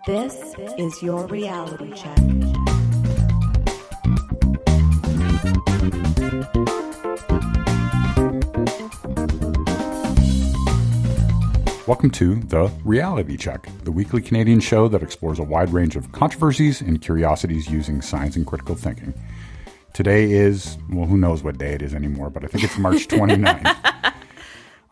This is your reality check. Welcome to The Reality Check, the weekly Canadian show that explores a wide range of controversies and curiosities using science and critical thinking. Today is, well, who knows what day it is anymore, but I think it's March 29th.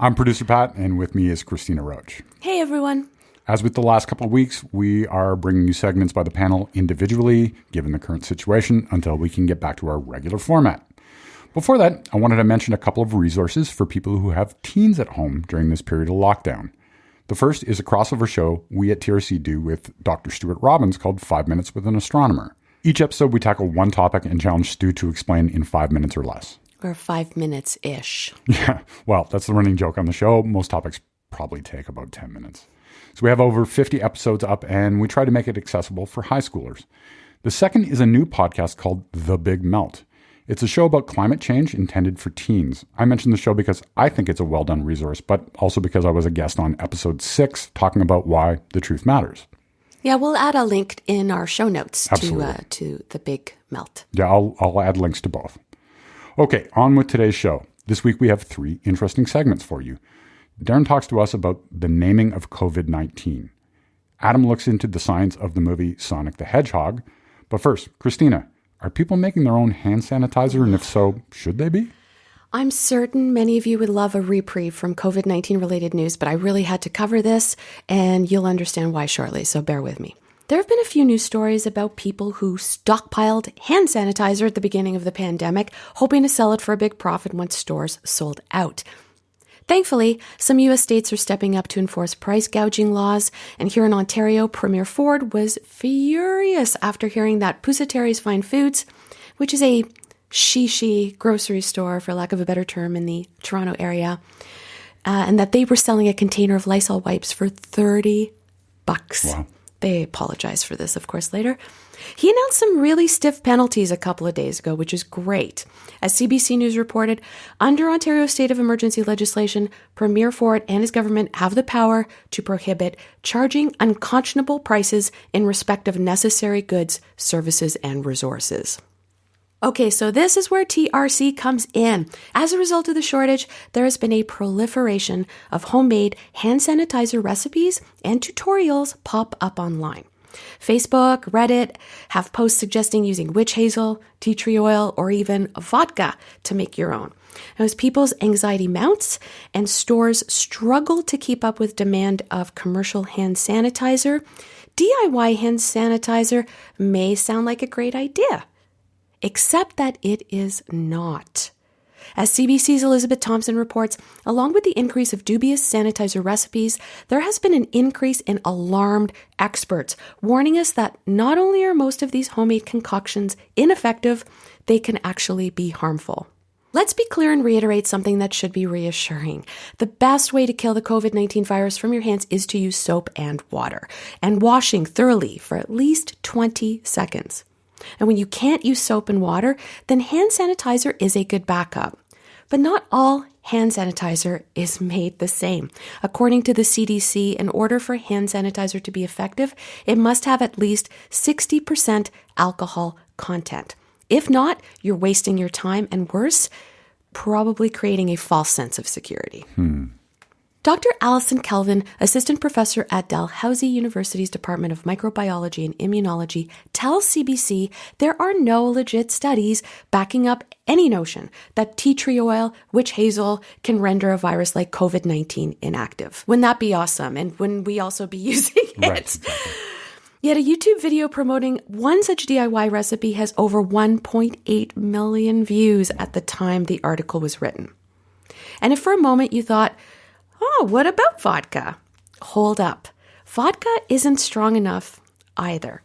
I'm producer Pat, and with me is Cristina Roach. Hey, everyone. As with the last couple of weeks, we are bringing you segments by the panel individually, given the current situation, until we can get back to our regular format. Before that, I wanted to mention a couple of resources for people who have teens at home during this period of lockdown. The first is a crossover show we at TRC do with Dr. Stuart Robbins called 5 Minutes with an Astronomer. Each episode, we tackle one topic and challenge Stu to explain in 5 minutes or less. Or 5 minutes-ish. Yeah, well, that's the running joke on the show. Most topics probably take about 10 minutes. So we have over 50 episodes up, and we try to make it accessible for high schoolers. The second is a new podcast called The Big Melt. It's a show about climate change intended for teens. I mentioned the show because I think it's a well-done resource, but also because I was a guest on episode 6 talking about why the truth matters. Yeah, we'll add a link in our show notes to The Big Melt. Yeah, I'll add links to both. Okay, on with today's show. This week we have 3 interesting segments for you. Darren talks to us about the naming of COVID-19. Adam looks into the science of the movie Sonic the Hedgehog. But first, Cristina, are people making their own hand sanitizer? And if so, should they be? I'm certain many of you would love a reprieve from COVID-19 related news, but I really had to cover this, and you'll understand why shortly, so bear with me. There have been a few news stories about people who stockpiled hand sanitizer at the beginning of the pandemic, hoping to sell it for a big profit once stores sold out. Thankfully, some U.S. states are stepping up to enforce price gouging laws, and here in Ontario, Premier Ford was furious after hearing that Pusateri's Fine Foods, which is a shishi grocery store, for lack of a better term, in the Toronto area, and that they were selling a container of Lysol wipes for $30. Wow. They apologized for this, of course, later. He announced some really stiff penalties a couple of days ago, which is great. As CBC News reported, under Ontario state of emergency legislation, Premier Ford and his government have the power to prohibit charging unconscionable prices in respect of necessary goods, services, and resources. Okay, so this is where TRC comes in. As a result of the shortage, there has been a proliferation of homemade hand sanitizer recipes and tutorials pop up online. Facebook, Reddit have posts suggesting using witch hazel, tea tree oil, or even vodka to make your own. Now, as people's anxiety mounts and stores struggle to keep up with demand of commercial hand sanitizer, DIY hand sanitizer may sound like a great idea. Except that it is not. As CBC's Elizabeth Thompson reports, along with the increase of dubious sanitizer recipes, there has been an increase in alarmed experts, warning us that not only are most of these homemade concoctions ineffective, they can actually be harmful. Let's be clear and reiterate something that should be reassuring. The best way to kill the COVID-19 virus from your hands is to use soap and water, and washing thoroughly for at least 20 seconds. And when you can't use soap and water, then hand sanitizer is a good backup. But not all hand sanitizer is made the same. According to the CDC, in order for hand sanitizer to be effective, it must have at least 60% alcohol content. If not, you're wasting your time and worse, probably creating a false sense of security. Dr. Alison Kelvin, assistant professor at Dalhousie University's Department of Microbiology and Immunology, tells CBC there are no legit studies backing up any notion that tea tree oil, witch hazel, can render a virus like COVID-19 inactive. Wouldn't that be awesome? And wouldn't we also be using it? Right, exactly. Yet a YouTube video promoting one such DIY recipe has over 1.8 million views at the time the article was written. And if for a moment you thought, oh, what about vodka? Hold up. Vodka isn't strong enough either.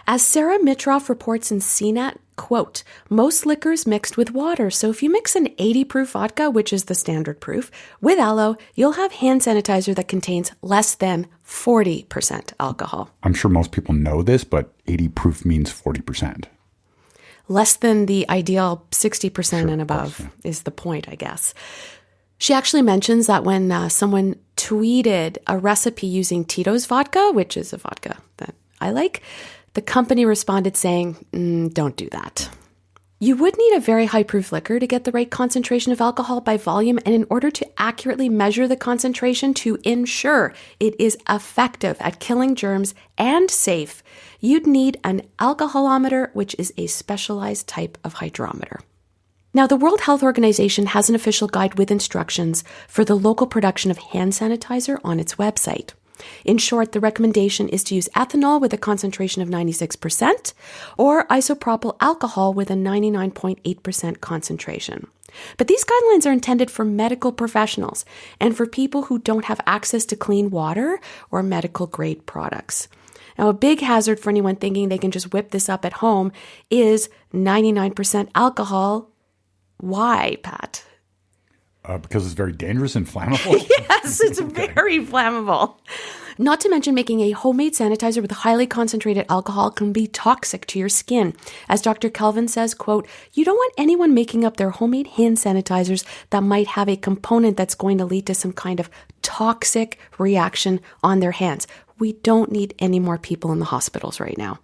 As Sarah Mitroff reports in CNET, quote, most liquors mixed with water. So if you mix an 80 proof vodka, which is the standard proof, with aloe, you'll have hand sanitizer that contains less than 40% alcohol. I'm sure most people know this, but 80 proof means 40%. Less than the ideal 60% Sure, and above course, yeah. is the point, I guess. She actually mentions that when someone tweeted a recipe using Tito's vodka, which is a vodka that I like, the company responded saying, don't do that. You would need a very high proof liquor to get the right concentration of alcohol by volume, and in order to accurately measure the concentration to ensure it is effective at killing germs and safe, you'd need an alcoholometer, which is a specialized type of hydrometer. Now, the World Health Organization has an official guide with instructions for the local production of hand sanitizer on its website. In short, the recommendation is to use ethanol with a concentration of 96% or isopropyl alcohol with a 99.8% concentration. But these guidelines are intended for medical professionals and for people who don't have access to clean water or medical-grade products. Now, a big hazard for anyone thinking they can just whip this up at home is 99% alcohol. Why, Pat? Because it's very dangerous and flammable? Yes, it's very flammable. Not to mention making a homemade sanitizer with highly concentrated alcohol can be toxic to your skin. As Dr. Kelvin says, quote, you don't want anyone making up their homemade hand sanitizers that might have a component that's going to lead to some kind of toxic reaction on their hands. We don't need any more people in the hospitals right now.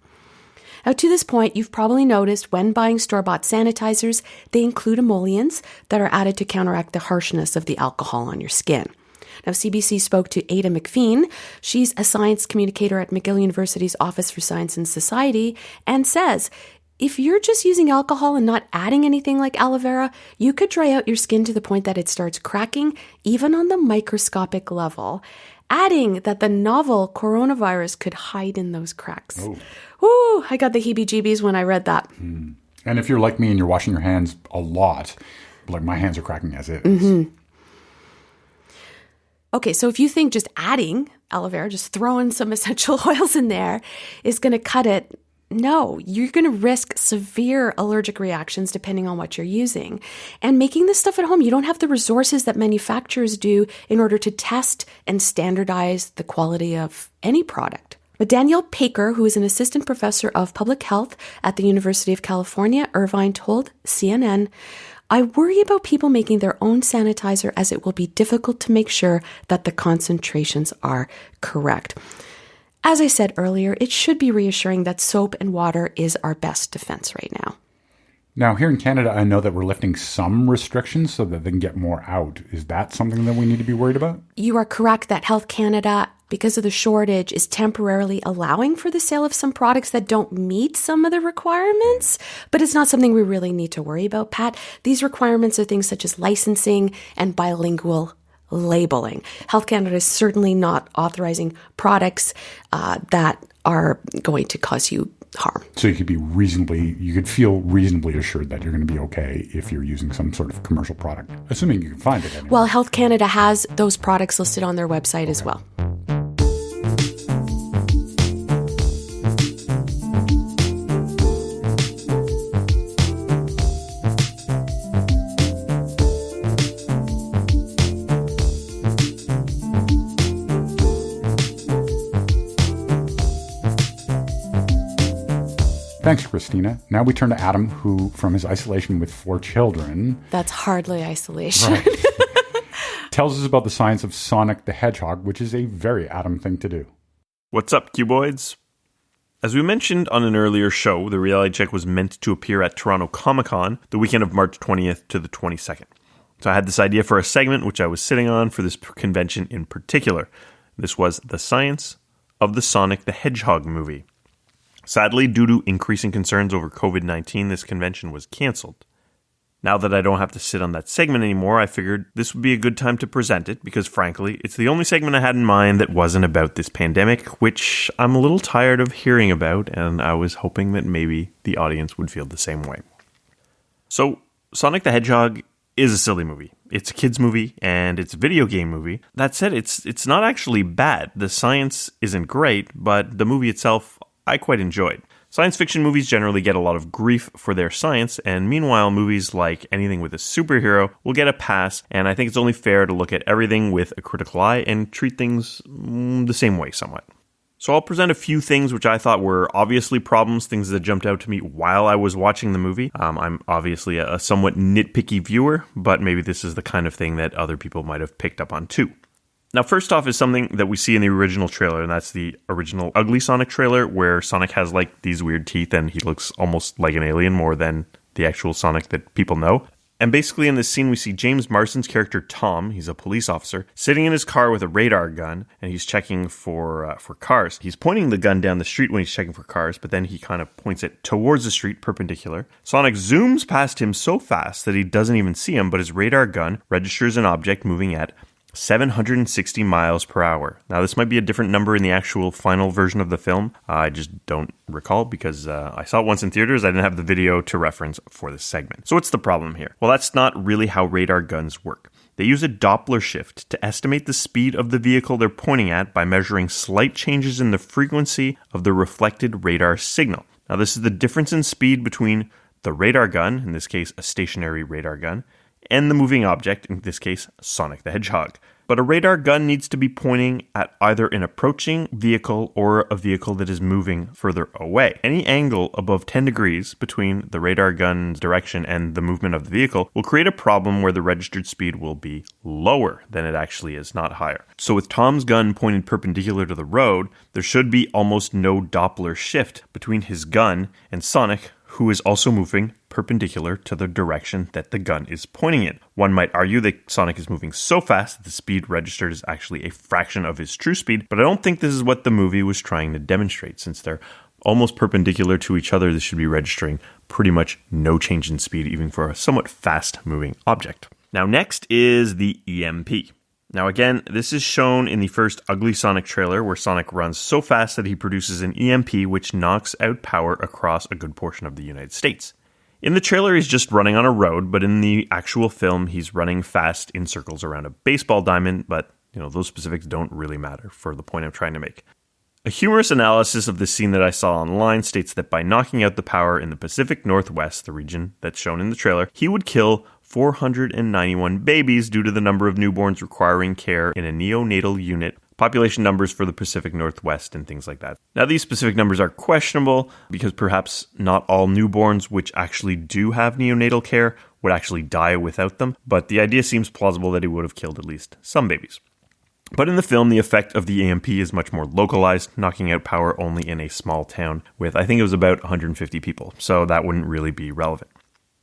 Now, to this point, you've probably noticed when buying store-bought sanitizers, they include emollients that are added to counteract the harshness of the alcohol on your skin. Now, CBC spoke to Ada McPheen. She's a science communicator at McGill University's Office for Science and Society, and says, if you're just using alcohol and not adding anything like aloe vera, you could dry out your skin to the point that it starts cracking, even on the microscopic level, adding that the novel coronavirus could hide in those cracks. Oh. Ooh, I got the heebie-jeebies when I read that. And if you're like me and you're washing your hands a lot, like my hands are cracking as is. Mm-hmm. Okay, so if you think just adding aloe vera, just throwing some essential oils in there is going to cut it, no, you're going to risk severe allergic reactions depending on what you're using. And making this stuff at home, you don't have the resources that manufacturers do in order to test and standardize the quality of any product. But Danielle Paker, who is an assistant professor of public health at the University of California, Irvine, told CNN, I worry about people making their own sanitizer as it will be difficult to make sure that the concentrations are correct. As I said earlier, it should be reassuring that soap and water is our best defense right now. Now, here in Canada, I know that we're lifting some restrictions so that they can get more out. Is that something that we need to be worried about? You are correct that Health Canada, because of the shortage, is temporarily allowing for the sale of some products that don't meet some of the requirements, but it's not something we really need to worry about, Pat. These requirements are things such as licensing and bilingual labeling. Health Canada is certainly not authorizing products that are going to cause you harm. So you could feel reasonably assured that you're going to be okay if you're using some sort of commercial product, assuming you can find it anyway. Well, Health Canada has those products listed on their website as well. Thanks, Cristina. Now we turn to Adam, who, from his isolation with 4 children... That's hardly isolation. Right, tells us about the science of Sonic the Hedgehog, which is a very Adam thing to do. What's up, cuboids? As we mentioned on an earlier show, the reality check was meant to appear at Toronto Comicon the weekend of March 20th to the 22nd. So I had this idea for a segment which I was sitting on for this convention in particular. This was the science of the Sonic the Hedgehog movie. Sadly, due to increasing concerns over COVID-19, this convention was cancelled. Now that I don't have to sit on that segment anymore, I figured this would be a good time to present it because, frankly, it's the only segment I had in mind that wasn't about this pandemic, which I'm a little tired of hearing about, and I was hoping that maybe the audience would feel the same way. So, Sonic the Hedgehog is a silly movie. It's a kid's movie, and it's a video game movie. That said, it's not actually bad. The science isn't great, but the movie itself I quite enjoyed. Science fiction movies generally get a lot of grief for their science, and meanwhile, movies like anything with a superhero will get a pass, and I think it's only fair to look at everything with a critical eye and treat things the same way somewhat. So I'll present a few things which I thought were obviously problems, things that jumped out to me while I was watching the movie. I'm obviously a somewhat nitpicky viewer, but maybe this is the kind of thing that other people might have picked up on too. Now, first off is something that we see in the original trailer, and that's the original Ugly Sonic trailer, where Sonic has like these weird teeth and he looks almost like an alien more than the actual Sonic that people know. And basically in this scene, we see James Marsden's character, Tom, he's a police officer, sitting in his car with a radar gun, and he's checking for cars. He's pointing the gun down the street when he's checking for cars, but then he kind of points it towards the street, perpendicular. Sonic zooms past him so fast that he doesn't even see him, but his radar gun registers an object moving at 760 miles per hour. Now, this might be a different number in the actual final version of the film. I just don't recall because I saw it once in theaters. I didn't have the video to reference for this segment. So what's the problem here? Well, that's not really how radar guns work. They use a Doppler shift to estimate the speed of the vehicle they're pointing at by measuring slight changes in the frequency of the reflected radar signal. Now, this is the difference in speed between the radar gun, in this case a stationary radar gun, and the moving object, in this case, Sonic the Hedgehog. But a radar gun needs to be pointing at either an approaching vehicle or a vehicle that is moving further away. Any angle above 10 degrees between the radar gun's direction and the movement of the vehicle will create a problem where the registered speed will be lower than it actually is, not higher. So with Tom's gun pointed perpendicular to the road, there should be almost no Doppler shift between his gun and Sonic, who is also moving perpendicular to the direction that the gun is pointing in. One might argue that Sonic is moving so fast that the speed registered is actually a fraction of his true speed, but I don't think this is what the movie was trying to demonstrate. Since they're almost perpendicular to each other, this should be registering pretty much no change in speed, even for a somewhat fast-moving object. Now, next is the EMP. Now again, this is shown in the first Ugly Sonic trailer where Sonic runs so fast that he produces an EMP which knocks out power across a good portion of the United States. In the trailer, he's just running on a road, but in the actual film, he's running fast in circles around a baseball diamond, but those specifics don't really matter for the point I'm trying to make. A humorous analysis of the scene that I saw online states that by knocking out the power in the Pacific Northwest, the region that's shown in the trailer, he would kill 491 babies due to the number of newborns requiring care in a neonatal unit, population numbers for the Pacific Northwest, and things like that. Now, these specific numbers are questionable because perhaps not all newborns which actually do have neonatal care would actually die without them, but the idea seems plausible that he would have killed at least some babies. But in the film, the effect of the EMP is much more localized, knocking out power only in a small town with, I think it was about 150 people, so that wouldn't really be relevant.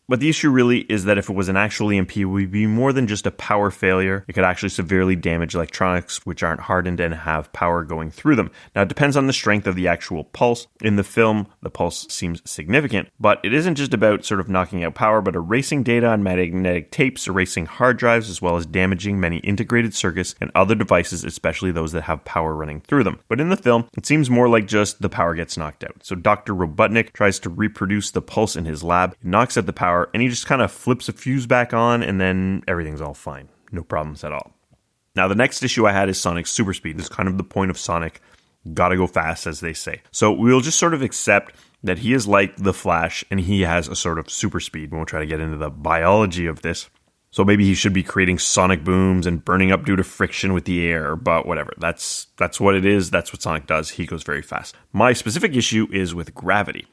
But the issue really is that if it was an actual EMP, it would be more than just a power failure. It could actually severely damage electronics, which aren't hardened and have power going through them. Now, it depends on the strength of the actual pulse. In the film, the pulse seems significant, but it isn't just about sort of knocking out power, but erasing data on magnetic tapes, erasing hard drives, as well as damaging many integrated circuits and other devices, especially those that have power running through them. But in the film, it seems more like just the power gets knocked out. So Dr. Robotnik tries to reproduce the pulse in his lab, knocks out the power, and he just kind of flips a fuse back on, and then everything's all fine. No problems at all. Now, the next issue I had is Sonic's super speed. This is kind of the point of Sonic. Gotta go fast, as they say. So we'll just sort of accept that he is like the Flash, and he has a sort of super speed. We won't try to get into the biology of this. So maybe he should be creating sonic booms and burning up due to friction with the air, but whatever. That's what it is. That's what Sonic does. He goes very fast. My specific issue is with gravity.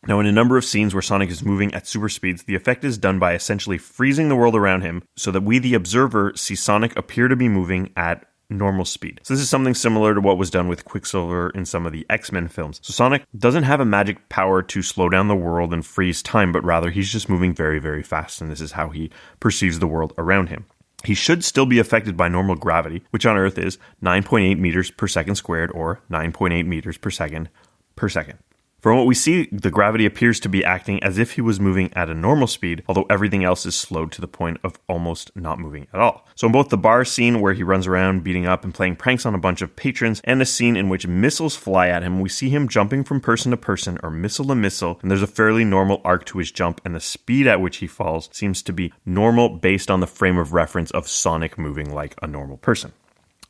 Now, in a number of scenes where Sonic is moving at super speeds, the effect is done by essentially freezing the world around him so that we, the observer, see Sonic appear to be moving at normal speed. So this is something similar to what was done with Quicksilver in some of the X-Men films. So Sonic doesn't have a magic power to slow down the world and freeze time, but rather he's just moving very, very fast, and this is how he perceives the world around him. He should still be affected by normal gravity, which on Earth is 9.8 meters per second squared, or 9.8 meters per second per second. From what we see, the gravity appears to be acting as if he was moving at a normal speed, although everything else is slowed to the point of almost not moving at all. So in both the bar scene where he runs around beating up and playing pranks on a bunch of patrons, and a scene in which missiles fly at him, we see him jumping from person to person or missile to missile, and there's a fairly normal arc to his jump, and the speed at which he falls seems to be normal based on the frame of reference of Sonic moving like a normal person.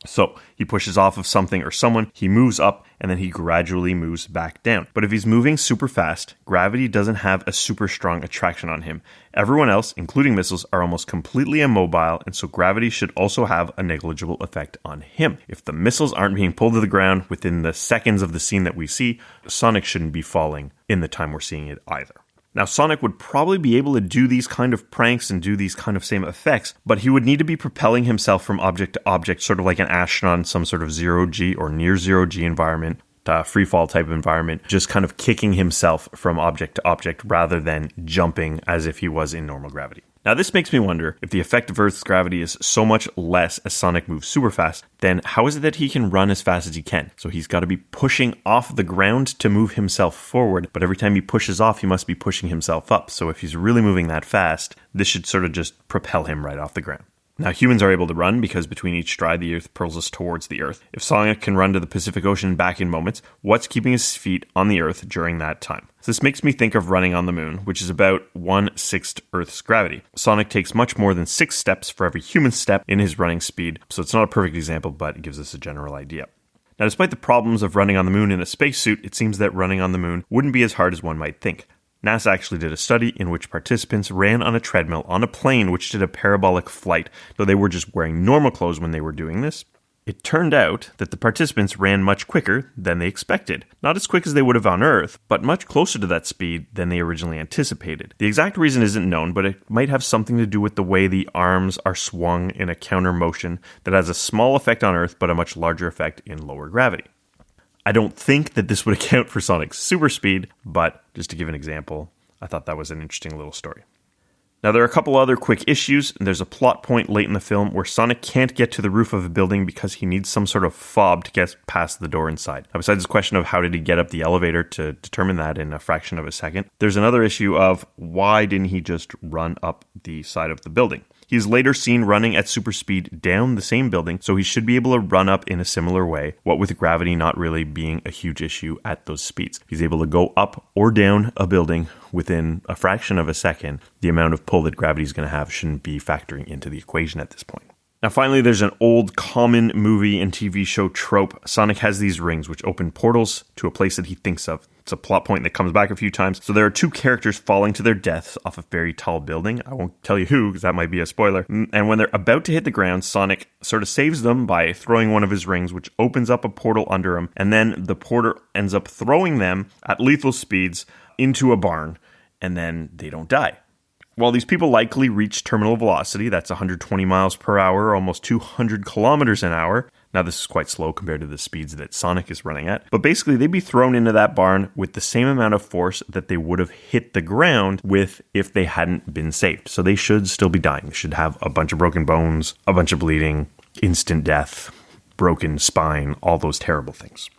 So he pushes off of something or someone, he moves up, and then he gradually moves back down. But if he's moving super fast, gravity doesn't have a super strong attraction on him. Everyone else, including missiles, are almost completely immobile, and so gravity should also have a negligible effect on him. If the missiles aren't being pulled to the ground within the seconds of the scene that we see, Sonic shouldn't be falling in the time we're seeing it either. Now, Sonic would probably be able to do these kind of pranks and do these kind of same effects, but he would need to be propelling himself from object to object, sort of like an astronaut in some sort of zero-G or near-zero-G environment, free-fall type of environment, just kind of kicking himself from object to object rather than jumping as if he was in normal gravity. Now, this makes me wonder, if the effect of Earth's gravity is so much less as Sonic moves super fast, then how is it that he can run as fast as he can? So he's got to be pushing off the ground to move himself forward, but every time he pushes off, he must be pushing himself up. So if he's really moving that fast, this should sort of just propel him right off the ground. Now, humans are able to run because between each stride, the Earth pulls us towards the Earth. If Sonic can run to the Pacific Ocean and back in moments, what's keeping his feet on the Earth during that time? So this makes me think of running on the moon, which is about 1/6 Earth's gravity. Sonic takes much more than 6 steps for every human step in his running speed, so it's not a perfect example, but it gives us a general idea. Now, despite the problems of running on the moon in a spacesuit, it seems that running on the moon wouldn't be as hard as one might think. NASA actually did a study in which participants ran on a treadmill on a plane which did a parabolic flight, though they were just wearing normal clothes when they were doing this. It turned out that the participants ran much quicker than they expected. Not as quick as they would have on Earth, but much closer to that speed than they originally anticipated. The exact reason isn't known, but it might have something to do with the way the arms are swung in a counter motion that has a small effect on Earth, but a much larger effect in lower gravity. I don't think that this would account for Sonic's super speed, but just to give an example, I thought that was an interesting little story. Now, there are a couple other quick issues. There's a plot point late in the film where Sonic can't get to the roof of a building because he needs some sort of fob to get past the door inside. Now, besides this question of how did he get up the elevator to determine that in a fraction of a second, there's another issue of why didn't he just run up the side of the building? He's later seen running at super speed down the same building, so he should be able to run up in a similar way, what with gravity not really being a huge issue at those speeds. He's able to go up or down a building within a fraction of a second. The amount of pull that gravity is going to have shouldn't be factoring into the equation at this point. Now, finally, there's an old common movie and TV show trope. Sonic has these rings which open portals to a place that he thinks of. It's a plot point that comes back a few times. So there are 2 characters falling to their deaths off a very tall building. I won't tell you who, because that might be a spoiler. And when they're about to hit the ground, Sonic sort of saves them by throwing one of his rings, which opens up a portal under him. And then the porter ends up throwing them at lethal speeds into a barn. And then they don't die. While these people likely reach terminal velocity, that's 120 miles per hour, almost 200 kilometers an hour. Now, this is quite slow compared to the speeds that Sonic is running at. But basically, they'd be thrown into that barn with the same amount of force that they would have hit the ground with if they hadn't been saved. So they should still be dying. They should have a bunch of broken bones, a bunch of bleeding, instant death, broken spine, all those terrible things.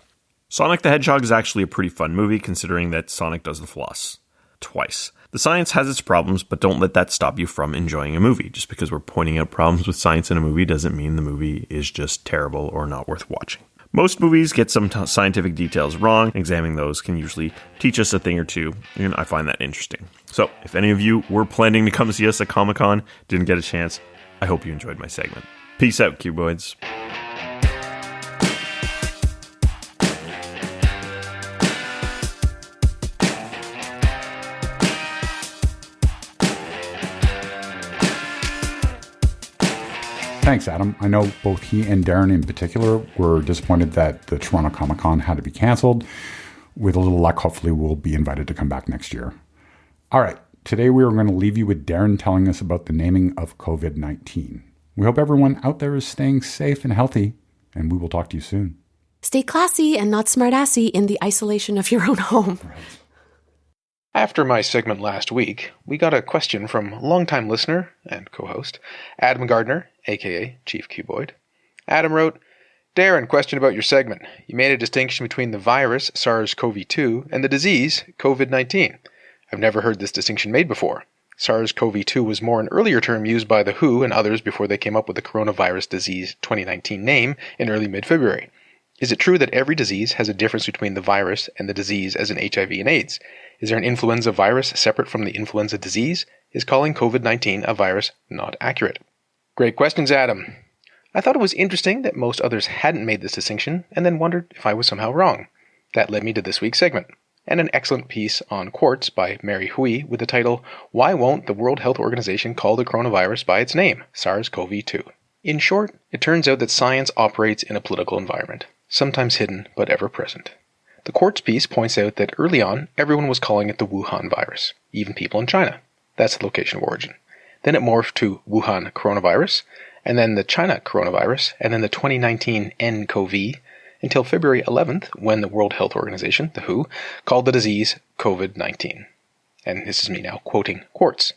Sonic the Hedgehog is actually a pretty fun movie, considering that Sonic does the floss twice. The science has its problems, but don't let that stop you from enjoying a movie. Just because we're pointing out problems with science in a movie doesn't mean the movie is just terrible or not worth watching. Most movies get some scientific details wrong. Examining those can usually teach us a thing or two, and I find that interesting. So, if any of you were planning to come see us at Comic-Con, didn't get a chance, I hope you enjoyed my segment. Peace out, cuboids. Thanks, Adam. I know both he and Darren in particular were disappointed that the Toronto Comicon had to be cancelled. With a little luck, hopefully we'll be invited to come back next year. All right, today we are going to leave you with Darren telling us about the naming of COVID-19. We hope everyone out there is staying safe and healthy, and we will talk to you soon. Stay classy and not smartassy in the isolation of your own home. Right. After my segment last week, we got a question from longtime listener and co-host Adam Gardner, aka Chief Cuboid. Adam wrote, Darren, question about your segment. You made a distinction between the virus, SARS-CoV-2, and the disease, COVID-19. I've never heard this distinction made before. SARS-CoV-2 was more an earlier term used by the WHO and others before they came up with the coronavirus disease 2019 name in early mid-February. Is it true that every disease has a difference between the virus and the disease as in HIV and AIDS? Is there an influenza virus separate from the influenza disease? Is calling COVID-19 a virus not accurate? Great questions, Adam. I thought it was interesting that most others hadn't made this distinction, and then wondered if I was somehow wrong. That led me to this week's segment, and an excellent piece on quartz by Mary Hui with the title, Why Won't the World Health Organization Call the Coronavirus by Its Name, SARS-CoV-2? In short, it turns out that science operates in a political environment, sometimes hidden but ever present. The quartz piece points out that early on, everyone was calling it the Wuhan virus, even people in China. That's the location of origin. Then it morphed to Wuhan coronavirus, and then the China coronavirus, and then the 2019 nCoV, until February 11th, when the World Health Organization, the WHO, called the disease COVID-19. And this is me now quoting Quartz.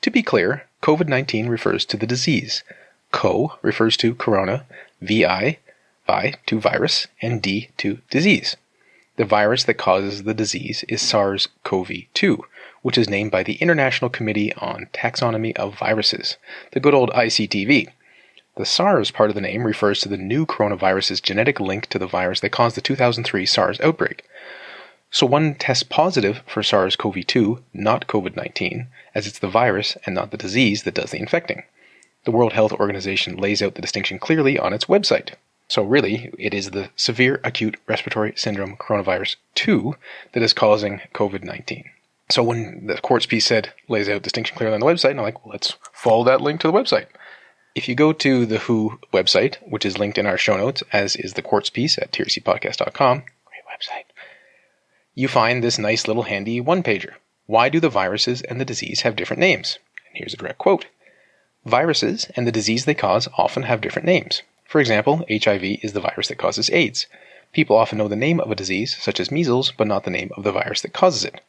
To be clear, COVID-19 refers to the disease. Co refers to corona, VI to virus, and D to disease. The virus that causes the disease is SARS-CoV-2, which is named by the International Committee on Taxonomy of Viruses, the good old ICTV. The SARS part of the name refers to the new coronavirus's genetic link to the virus that caused the 2003 SARS outbreak. So one tests positive for SARS-CoV-2, not COVID-19, as it's the virus and not the disease that does the infecting. The World Health Organization lays out the distinction clearly on its website. So really, it is the severe acute respiratory syndrome coronavirus 2 that is causing COVID-19. So when the Quartz piece lays out distinction clearly on the website, I'm like, well, let's follow that link to the website. If you go to the WHO website, which is linked in our show notes, as is the Quartz piece at trcpodcast.com, great website, you find this nice little handy one-pager. Why do the viruses and the disease have different names? And here's a direct quote. Viruses and the disease they cause often have different names. For example, HIV is the virus that causes AIDS. People often know the name of a disease, such as measles, but not the name of the virus that causes it.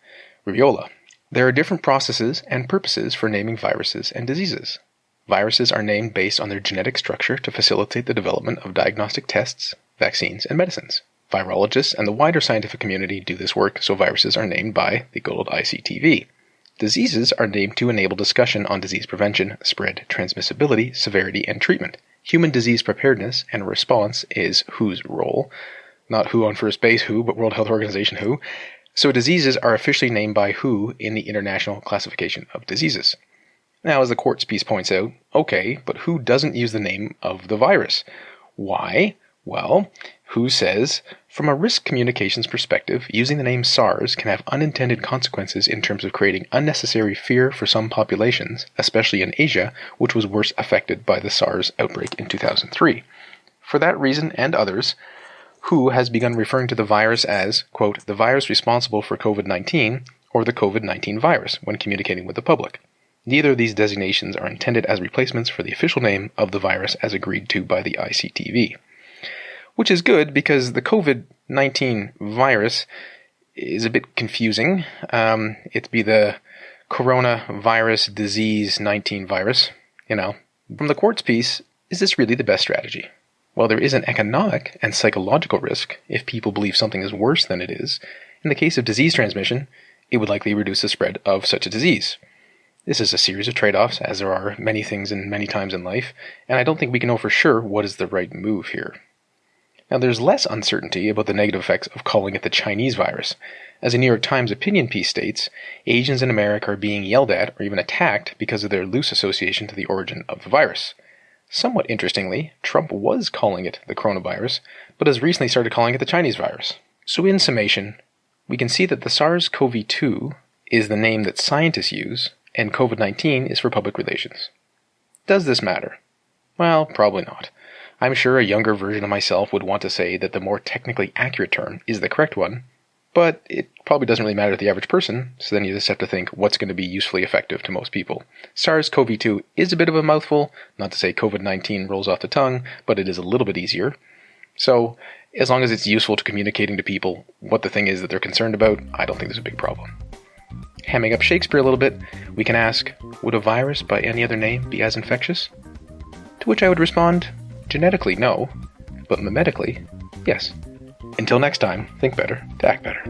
Rubiola. There are different processes and purposes for naming viruses and diseases. Viruses are named based on their genetic structure to facilitate the development of diagnostic tests, vaccines, and medicines. Virologists and the wider scientific community do this work, so viruses are named by the good old ICTV. Diseases are named to enable discussion on disease prevention, spread, transmissibility, severity, and treatment. Human disease preparedness and response is WHO's role. Not WHO on first base WHO, but World Health Organization WHO. So diseases are officially named by WHO in the International Classification of Diseases. Now, as the Quartz piece points out, okay, but WHO doesn't use the name of the virus. Why? Well, WHO says, from a risk communications perspective, using the name SARS can have unintended consequences in terms of creating unnecessary fear for some populations, especially in Asia, which was worse affected by the SARS outbreak in 2003. For that reason and others, WHO has begun referring to the virus as, quote, the virus responsible for COVID-19 or the COVID-19 virus when communicating with the public. Neither of these designations are intended as replacements for the official name of the virus as agreed to by the ICTV. Which is good because the COVID-19 virus is a bit confusing. It'd be the coronavirus disease 19 virus, From the Quartz piece, is this really the best strategy? Well, there is an economic and psychological risk if people believe something is worse than it is. In the case of disease transmission, it would likely reduce the spread of such a disease. This is a series of trade-offs, as there are many things and many times in life, and I don't think we can know for sure what is the right move here. Now, there's less uncertainty about the negative effects of calling it the Chinese virus. As a New York Times opinion piece states, Asians in America are being yelled at or even attacked because of their loose association to the origin of the virus. Somewhat interestingly, Trump was calling it the coronavirus, but has recently started calling it the Chinese virus. So in summation, we can see that the SARS-CoV-2 is the name that scientists use, and COVID-19 is for public relations. Does this matter? Well, probably not. I'm sure a younger version of myself would want to say that the more technically accurate term is the correct one, but it probably doesn't really matter to the average person, so then you just have to think what's going to be usefully effective to most people. SARS-CoV-2 is a bit of a mouthful, not to say COVID-19 rolls off the tongue, but it is a little bit easier. So, as long as it's useful to communicating to people what the thing is that they're concerned about, I don't think there's a big problem. Hamming up Shakespeare a little bit, we can ask, would a virus by any other name be as infectious? To which I would respond, genetically no, but mimetically, yes. Until next time, think better, to act better.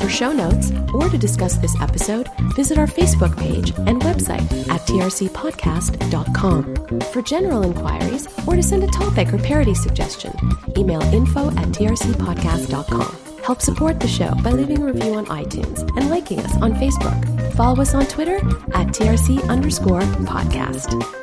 For show notes or to discuss this episode, visit our Facebook page and website at trcpodcast.com. For general inquiries or to send a topic or parody suggestion, email info@trcpodcast.com. Help support the show by leaving a review on iTunes and liking us on Facebook. Follow us on Twitter @TRC_podcast.